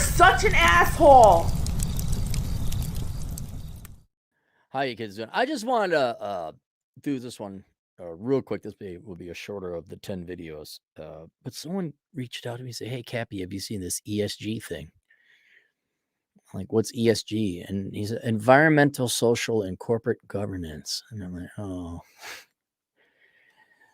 such an asshole. How you kids doing? I just wanted to do this one real quick. This will be a shorter of the 10 videos. But someone reached out to me and said, "Hey, Cappy, have you seen this ESG thing?" I'm like, what's ESG? And he said, environmental, social, and corporate governance. And I'm like, oh.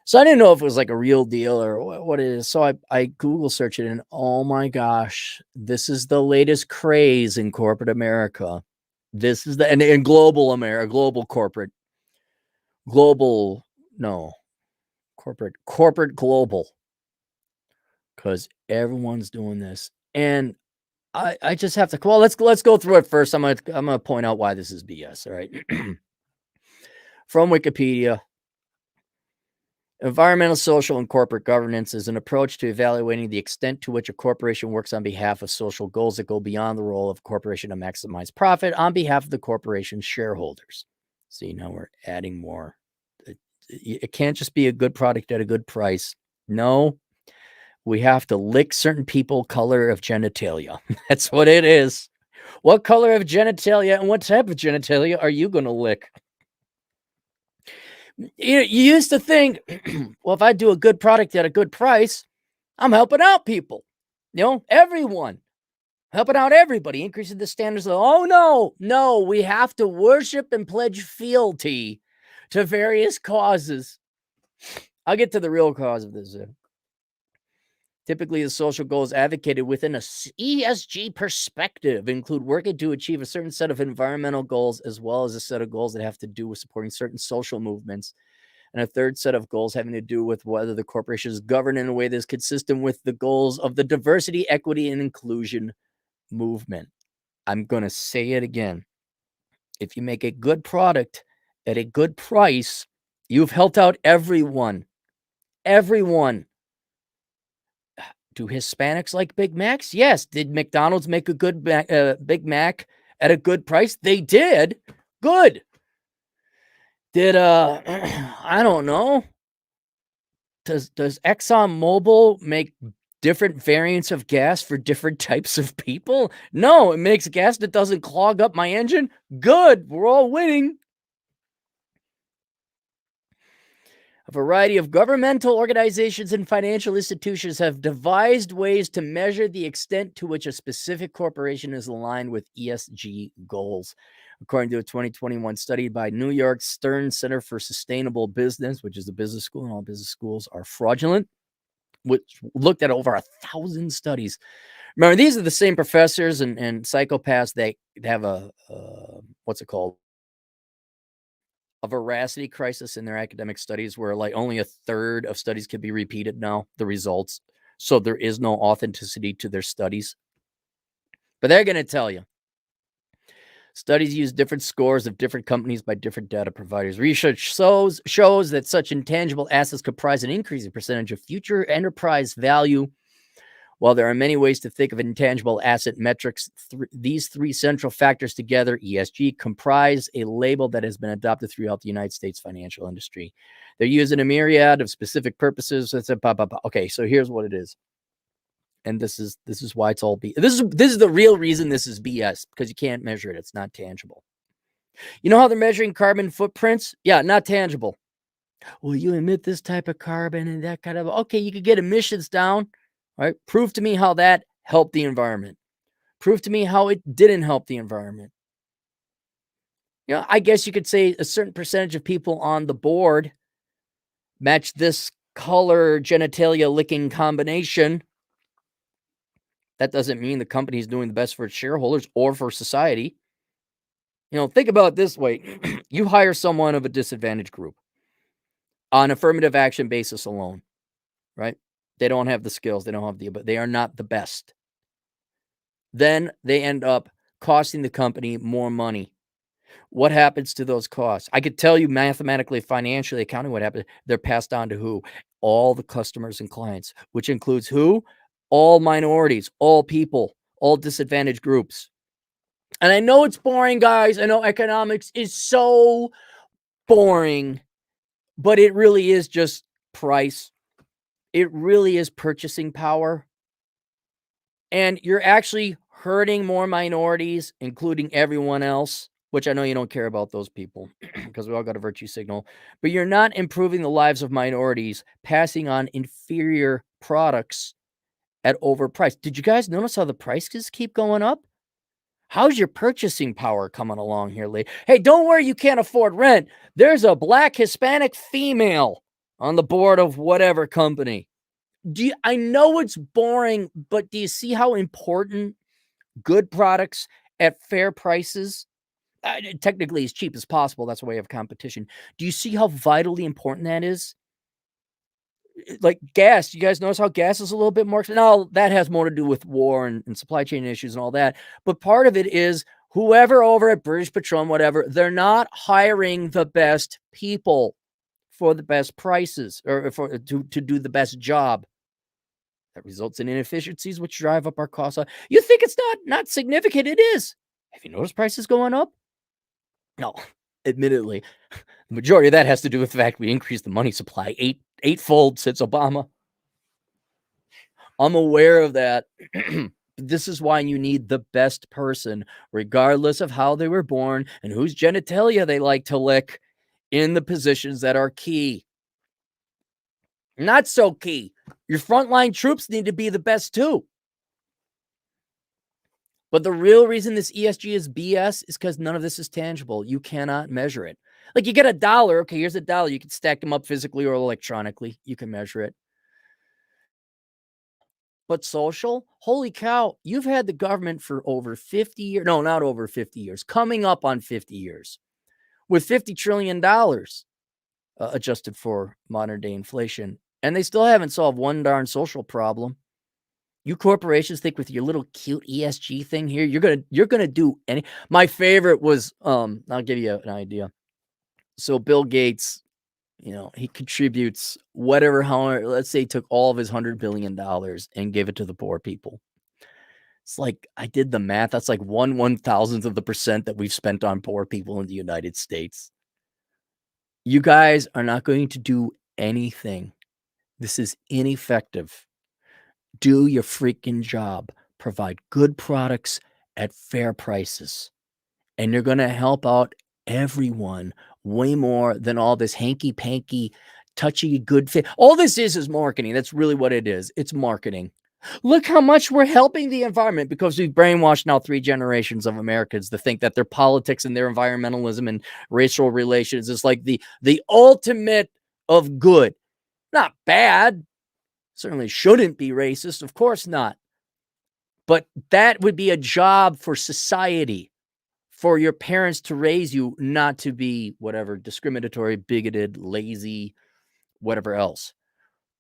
So I didn't know if it was like a real deal or what it is. So I Google searched it, and oh my gosh, this is the latest craze in corporate America. This is the and global America, global corporate, global no, corporate global, because everyone's doing this. And I just have to, well, let's go through it first. I'm gonna point out why this is BS. All right. From Wikipedia, environmental, social, and corporate governance is an approach to evaluating the extent to which a corporation works on behalf of social goals that go beyond the role of a corporation to maximize profit on behalf of the corporation's shareholders. See, now we're adding more. It can't just be a good product at a good price. No, we have to lick certain people color of genitalia. That's what it is. What color of genitalia and what type of genitalia are you going to lick? You used to think, well, if I do a good product at a good price, I'm helping out people. Everyone. Helping out everybody, increasing the standards of, oh, no, we have to worship and pledge fealty to various causes. I'll get to the real cause of this. Typically, the social goals advocated within a ESG perspective include working to achieve a certain set of environmental goals, as well as a set of goals that have to do with supporting certain social movements, and a third set of goals having to do with whether the corporation is governed in a way that is consistent with the goals of the diversity, equity, and inclusion movement. I'm going to say it again. If you make a good product at a good price, you've helped out everyone. Everyone. Do Hispanics like Big Macs? Yes. Did McDonald's make a good Big Mac at a good price? They did. Good. Did I don't know. Does ExxonMobil make different variants of gas for different types of people? No, it makes gas that doesn't clog up my engine. Good. We're all winning. A variety of governmental organizations and financial institutions have devised ways to measure the extent to which a specific corporation is aligned with ESG goals. According to a 2021 study by New York Stern Center for Sustainable Business, which is a business school, and all business schools are fraudulent, which looked at over 1,000 studies. Remember, these are the same professors and psychopaths that have a, what's it called? A veracity crisis in their academic studies, where like only a third of studies can be repeated now, the results. So there is no authenticity to their studies. But they're going to tell you. Studies use different scores of different companies by different data providers. Research shows that such intangible assets comprise an increasing percentage of future enterprise value. While there are many ways to think of intangible asset metrics, these three central factors together, ESG, comprise a label that has been adopted throughout the United States financial industry. They're used in a myriad of specific purposes. Okay, so here's what it is. And this is why it's all BS. This is the real reason this is BS, because you can't measure it. It's not tangible. You know how they're measuring carbon footprints? Yeah, not tangible. Well, you emit this type of carbon and that kind of, okay, you could get emissions down. Right? Prove to me how that helped the environment. Prove to me how it didn't help the environment. I guess you could say a certain percentage of people on the board match this color genitalia licking combination. That doesn't mean the company is doing the best for its shareholders or for society. Think about it this way. You hire someone of a disadvantaged group on affirmative action basis alone, right? They don't have the skills. They don't have but they are not the best. Then they end up costing the company more money. What happens to those costs? I could tell you mathematically, financially, accounting what happens. They're passed on to who? All the customers and clients, which includes who? All minorities, all people, all disadvantaged groups. And I know it's boring, guys. I know economics is so boring, but it really is just price. It really is purchasing power. And you're actually hurting more minorities, including everyone else, which I know you don't care about those people because we all got a virtue signal, but you're not improving the lives of minorities, passing on inferior products at overpriced. Did you guys notice how the prices keep going up? How's your purchasing power coming along here, Lee? Hey, don't worry, you can't afford rent. There's a Black Hispanic female on the board of whatever company. I know it's boring, but do you see how important good products at fair prices, technically as cheap as possible, that's a way of competition. Do you see how vitally important that is? Like gas, you guys notice how gas is a little bit more expensive? Now, that has more to do with war and supply chain issues and all that, but part of it is whoever over at British Petroleum, whatever, they're not hiring the best people for the best prices or to do the best job. That results in inefficiencies, which drive up our costs. You think it's not significant? It is. Have you noticed prices going up? No, admittedly, the majority of that has to do with the fact we increased the money supply eightfold since Obama. I'm aware of that. This is why you need the best person, regardless of how they were born and whose genitalia they like to lick, in the positions that are key. Not so key. Your frontline troops need to be the best too. But the real reason this ESG is BS is because none of this is tangible. You cannot measure it. Like you get $1. Okay, here's $1. You can stack them up physically or electronically. You can measure it. But social, holy cow, you've had the government for over 50 years. No, not over 50 years, coming up on 50 years with $50 trillion adjusted for modern day inflation. And they still haven't solved one darn social problem. You corporations think with your little cute ESG thing here, you're gonna do any. My favorite was I'll give you an idea. So Bill Gates, he contributes whatever, however, let's say he took all of his $100 billion and gave it to the poor people. It's like I did the math. That's like 1/1000th of the percent that we've spent on poor people in the United States. You guys are not going to do anything. This is ineffective. Do your freaking job. Provide good products at fair prices. And you're going to help out everyone way more than all this hanky-panky, touchy, good fit. All this is marketing. That's really what it is. It's marketing. Look how much we're helping the environment because we've brainwashed now 3 generations of Americans to think that their politics and their environmentalism and racial relations is like the ultimate of good. Not bad. Certainly shouldn't be racist. Of course not. But that would be a job for society, for your parents to raise you not to be whatever, discriminatory, bigoted, lazy, whatever else.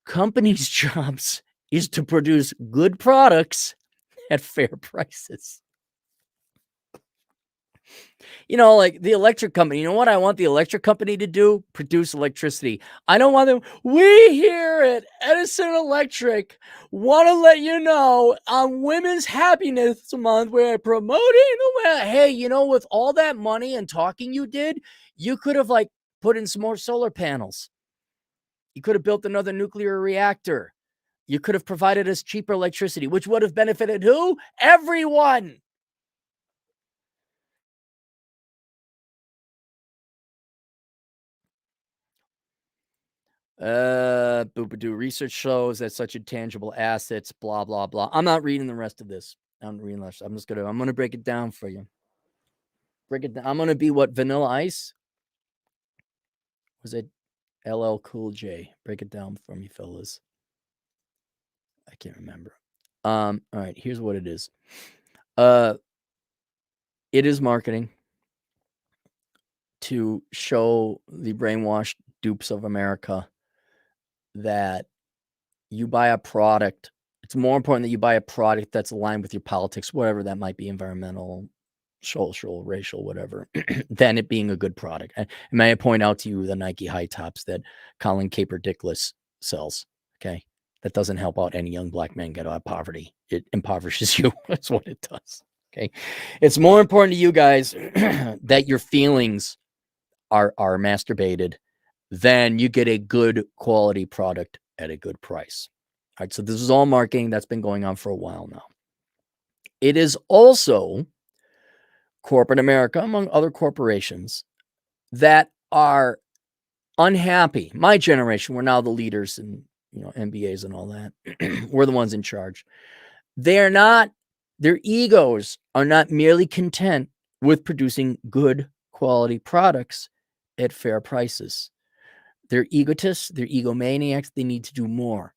Companies' jobs is to produce good products at fair prices. Like the electric company, you know what I want the electric company to do? Produce electricity. I don't want them. We here at Edison Electric want to let you know on Women's Happiness Month, we're promoting the women. Hey, with all that money and talking you did, you could have put in some more solar panels. You could have built another nuclear reactor. You could have provided us cheaper electricity, which would have benefited who? Everyone. Boop-a-doo. Research shows that such intangible assets, blah, blah, blah. I'm not reading the rest of this. I'm just I'm gonna break it down for you. Break it down. I'm gonna be what Vanilla Ice? Was it LL Cool J? Break it down for me, fellas. I can't remember. All right, here's what it is. It is marketing to show the brainwashed dupes of America that you buy a product. It's more important that you buy a product that's aligned with your politics, whatever that might be, environmental, social, racial, whatever, than it being a good product. And may I point out to you the Nike high tops that Colin Kaepernick sells, okay? That doesn't help out any young black man get out of poverty. It impoverishes you. That's what it does, okay? It's more important to you guys that your feelings are masturbated than you get a good quality product at a good price. All right, so this is all marketing that's been going on for a while now. It is also corporate America, among other corporations, that are unhappy. My generation, we're now the leaders in MBAs and all that. We're the ones in charge. Their egos are not merely content with producing good quality products at fair prices. They're egotists, they're egomaniacs, they need to do more.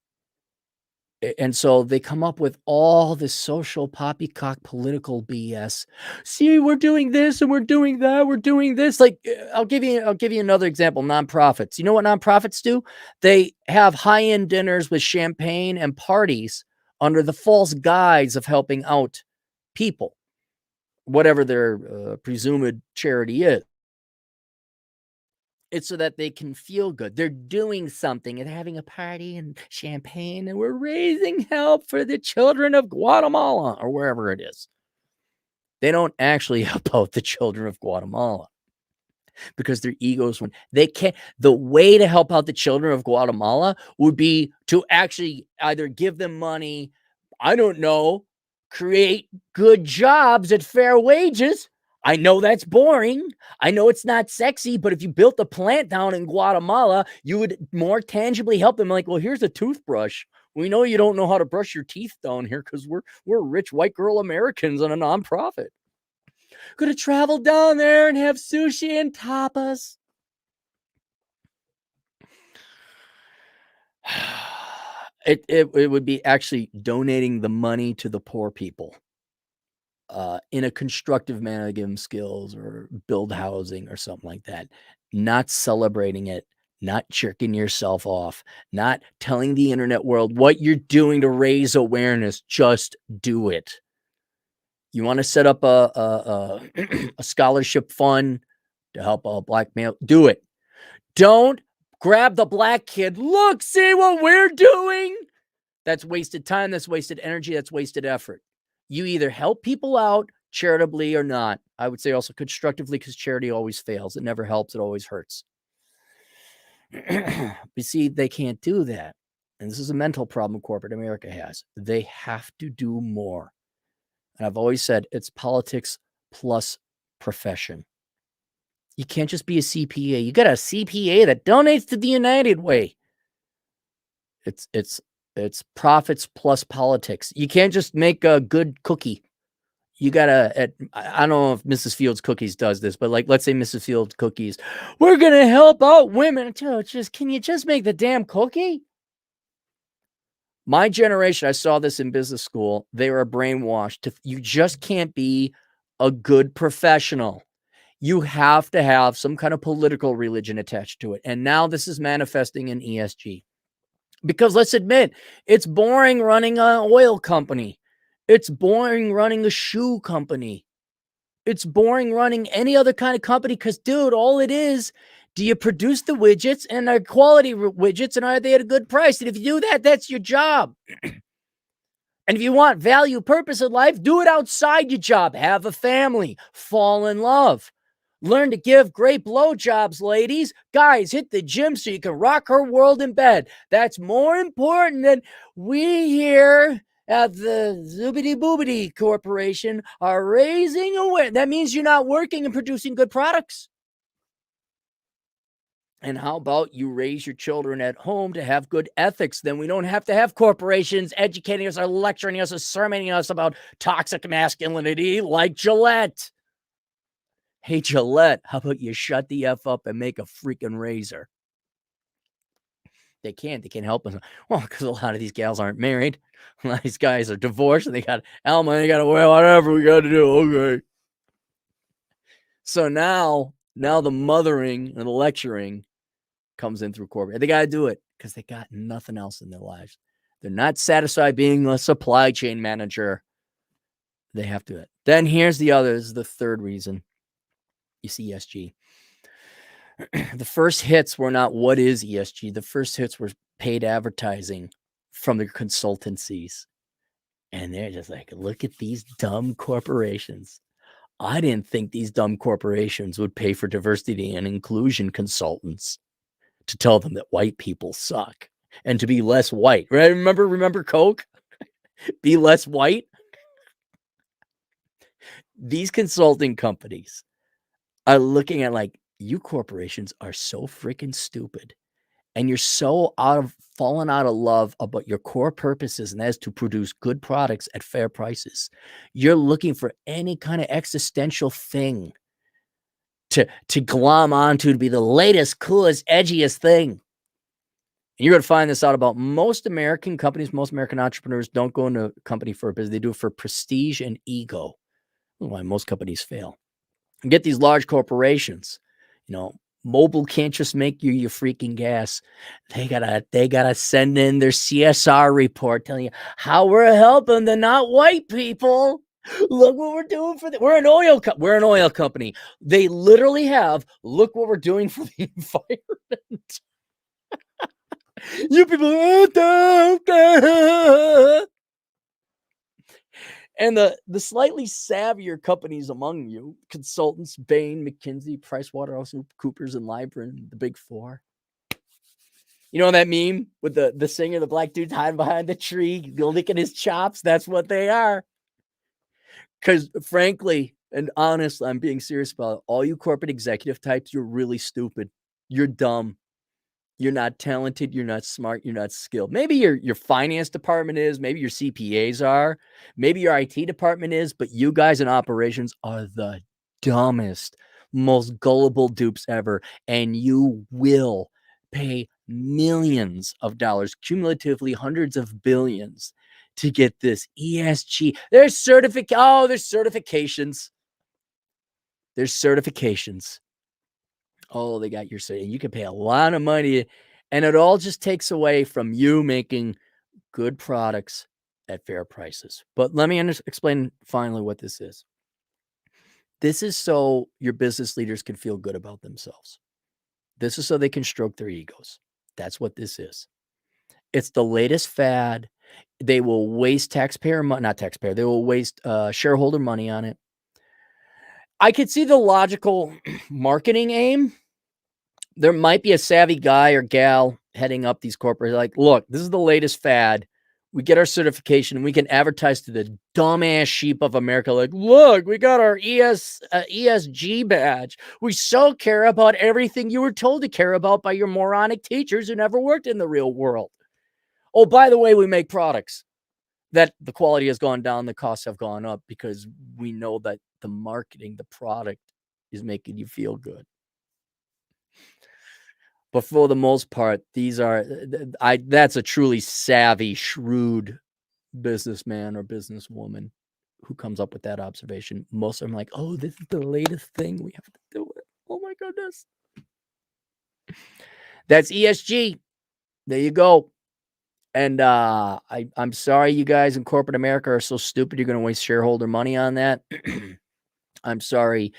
And so they come up with all this social poppycock political BS. See, we're doing this and we're doing that. We're doing this. Like, I'll give you another example. Nonprofits. You know what nonprofits do? They have high-end dinners with champagne and parties under the false guise of helping out people, whatever their presumed charity is. It's so that they can feel good. They're doing something and having a party and champagne, and we're raising help for the children of Guatemala or wherever it is. They don't actually help out the children of Guatemala because their egos, when they can't, the way to help out the children of Guatemala would be to actually either give them money, I don't know, create good jobs at fair wages. I know that's boring. I know it's not sexy, but if you built a plant down in Guatemala, you would more tangibly help them. Like, well, here's a toothbrush. We know you don't know how to brush your teeth down here because we're rich white girl Americans on a nonprofit. Gonna travel down there and have sushi and tapas. It would be actually donating the money to the poor people. In a constructive manner, give them skills or build housing or something like that. Not celebrating it, not jerking yourself off, not telling the internet world what you're doing to raise awareness. Just do it. You want to set up a scholarship fund to help a black male? Do it. Don't grab the black kid. Look, see what we're doing. That's wasted time. That's wasted energy. That's wasted effort. You either help people out charitably or not. I would say also constructively, because charity always fails. It never helps. It always hurts. But see, they can't do that. And this is a mental problem corporate America has. They have to do more. And I've always said it's politics plus profession. You can't just be a CPA. You got a CPA that donates to the United Way. It's profits plus politics. You can't just make a good cookie. You gotta, I don't know if Mrs. Fields Cookies does this, but like, let's say Mrs. Fields Cookies, we're gonna help out women. Can you just make the damn cookie? My generation, I saw this in business school. They were brainwashed. You just can't be a good professional. You have to have some kind of political religion attached to it. And now this is manifesting in ESG. Because let's admit, it's boring running an oil company. It's boring running a shoe company. It's boring running any other kind of company because, dude, all it is, do you produce the widgets and are quality widgets and are they at a good price? And if you do that, that's your job. And if you want value, purpose in life, do it outside your job. Have a family. Fall in love. Learn to give great blowjobs, ladies. Guys, hit the gym so you can rock her world in bed. That's more important than we here at the Zoobity Boobity Corporation are raising awareness. That means you're not working and producing good products. And how about you raise your children at home to have good ethics? Then we don't have to have corporations educating us or lecturing us or sermoning us about toxic masculinity like Gillette. Hey, Gillette, how about you shut the F up and make a freaking razor? They can't help us. Well, because a lot of these gals aren't married. A lot of these guys are divorced and they got Alma, they got to wear whatever we got to do. Okay. So now the mothering and the lecturing comes in through corporate. They got to do it because they got nothing else in their lives. They're not satisfied being a supply chain manager. They have to do it. Then here's the third reason. You see ESG. The first hits were not what is ESG. The first hits were paid advertising from the consultancies. And they're just like, look at these dumb corporations. I didn't think these dumb corporations would pay for diversity and inclusion consultants to tell them that white people suck and to be less white, right? Remember Coke? Be less white. these consulting companies are looking at like, you corporations are so freaking stupid. And you're so fallen out of love about your core purposes, and that is to produce good products at fair prices. You're looking for any kind of existential thing to glom onto to be the latest, coolest, edgiest thing. And you're going to find this out about most American companies. Most American entrepreneurs don't go into a company for a business. They do it for prestige and ego. That's why most companies fail. And get these large corporations, Mobil can't just make you your freaking gas. They gotta send in their CSR report telling you how we're helping the not white people. Look what we're doing for we're an oil company. They literally have, look what we're doing for the environment. You people, and the slightly savvier companies among you, consultants, Bain, McKinsey, PricewaterhouseCoopers, and Libran, the big four. You know that meme with the singer, the black dude hiding behind the tree, licking his chops? That's what they are. Because frankly, and honestly, I'm being serious about it, all you corporate executive types, you're really stupid. You're dumb. You're not talented, you're not smart, you're not skilled. Maybe your finance department is, maybe your CPAs are, maybe your IT department is, but you guys in operations are the dumbest, most gullible dupes ever, and you will pay millions of dollars, cumulatively hundreds of billions, to get this ESG. There's certifications. There's certifications. Oh, they got your say. You can pay a lot of money, and it all just takes away from you making good products at fair prices. But let me explain finally what this is. This is so your business leaders can feel good about themselves. This is so they can stroke their egos. That's what this is. It's the latest fad. They will waste taxpayer money, not taxpayer. They will waste shareholder money on it. I could see the logical marketing aim. There might be a savvy guy or gal heading up these corporates like, look, this is the latest fad. We get our certification and we can advertise to the dumbass sheep of America. Like, look, we got our ESG badge. We so care about everything you were told to care about by your moronic teachers who never worked in the real world. Oh, by the way, we make products that the quality has gone down. The costs have gone up because we know that the marketing, the product is making you feel good. But for the most part, that's a truly savvy, shrewd businessman or businesswoman who comes up with that observation. Most of them are like, oh, this is the latest thing. We have to do it. Oh my goodness. That's ESG. There you go. And I'm sorry you guys in corporate America are so stupid. You're going to waste shareholder money on that. I'm sorry.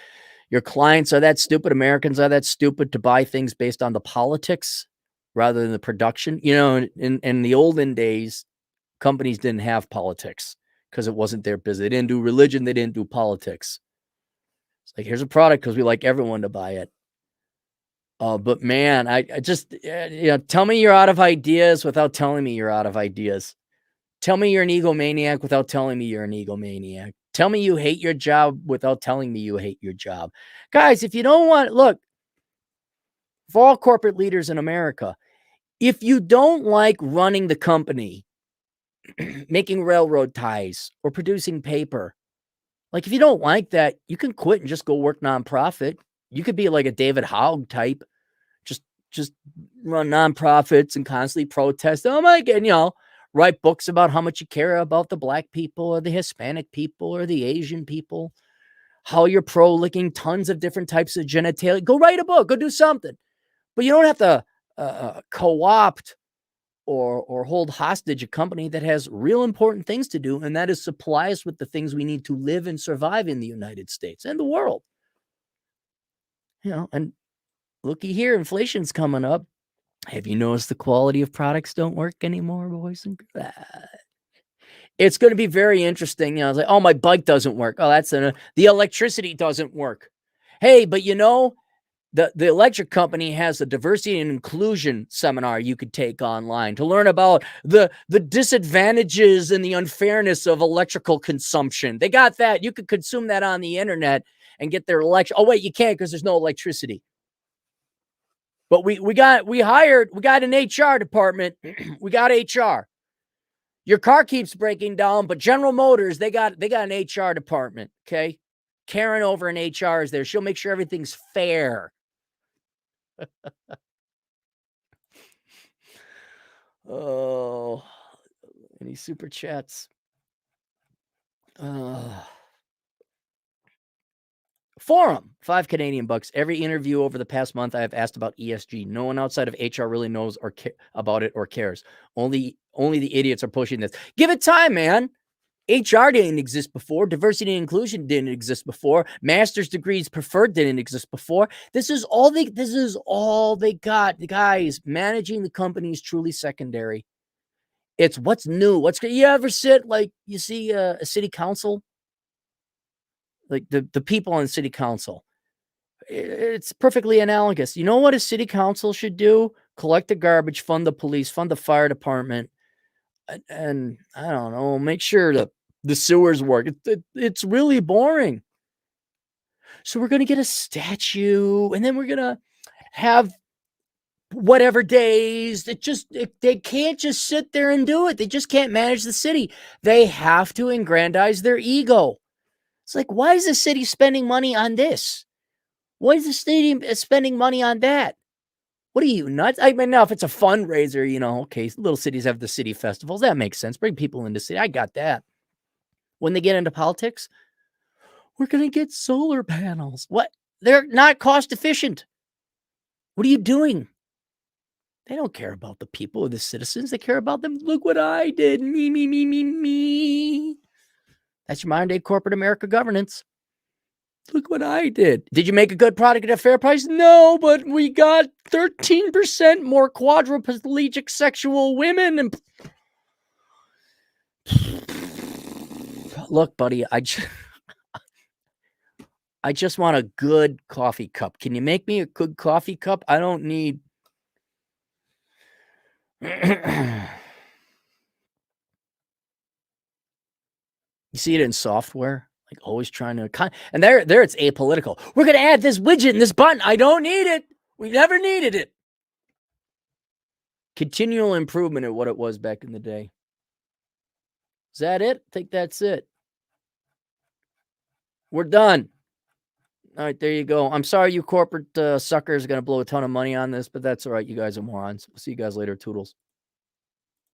Your clients are that stupid. Americans are that stupid to buy things based on the politics rather than the production. In the olden days, companies didn't have politics because it wasn't their business. They didn't do religion. They didn't do politics. It's like, here's a product because we like everyone to buy it. But man, I just, tell me you're out of ideas without telling me you're out of ideas. Tell me you're an egomaniac without telling me you're an egomaniac. Tell me you hate your job without telling me you hate your job. Guys, if you don't want, look, for all corporate leaders in America, if you don't like running the company, making railroad ties or producing paper, like if you don't like that, you can quit and just go work nonprofit. You could be like a David Hogg type, just run nonprofits and constantly protest. Oh my God, write books about how much you care about the black people or the Hispanic people or the Asian people, how you're pro-licking tons of different types of genitalia. Go write a book, go do something. But you don't have to co-opt or hold hostage a company that has real important things to do, and that is supply us with the things we need to live and survive in the United States and the world. And looky here, inflation's coming up. Have you noticed the quality of products don't work anymore, boys and girls? It's going to be very interesting. I was like, oh, my bike doesn't work. Oh, the electricity doesn't work. Hey, but The electric company has a diversity and inclusion seminar you could take online to learn about the disadvantages and the unfairness of electrical consumption. They got that. You could consume that on the internet and get their electric. Oh, wait, you can't because there's no electricity. But we got an HR department. We got HR. Your car keeps breaking down, but General Motors, they got an HR department, okay? Karen over in HR is there. She'll make sure everything's fair. Oh, any super chats? Forum, 5 Canadian bucks. Every interview over the past month, I have asked about ESG. No one outside of HR really knows or about it or cares. Only the idiots are pushing this. Give it time, man. HR didn't exist before. Diversity and inclusion didn't exist before. Master's degrees preferred didn't exist before. This is all they got. Guys, managing the company is truly secondary. It's what's new. You ever sit like you see a city council? Like the people on the city council. It's perfectly analogous. You know what a city council should do? Collect the garbage, fund the police, fund the fire department, and I don't know, make sure the sewers work. It's really boring. So we're going to get a statue, and then we're going to have whatever days. They can't just sit there and do it. They just can't manage the city. They have to aggrandize their ego. It's like, why is the city spending money on this? Why is the city spending money on that? What are you, nuts? I mean, now if it's a fundraiser, okay, little cities have the city festivals. That makes sense. Bring people into city. I got that. When they get into politics, we're going to get solar panels. What? They're not cost efficient. What are you doing? They don't care about the people or the citizens. They care about them. Look what I did. Me, me, me, me, me. That's your modern day corporate America governance. Look what I did. Did you make a good product at a fair price? No, but we got 13% more quadriplegic sexual women. And look, buddy, I just want a good coffee cup. Can you make me a good coffee cup? I don't need. You see it in software, like always trying to, and there it's apolitical. We're going to add this widget and this button. I don't need it. We never needed it. Continual improvement at what it was back in the day. Is that it? I think that's it. We're done. All right, there you go. I'm sorry you corporate suckers are going to blow a ton of money on this, but that's all right. You guys are morons. We'll see you guys later. Toodles.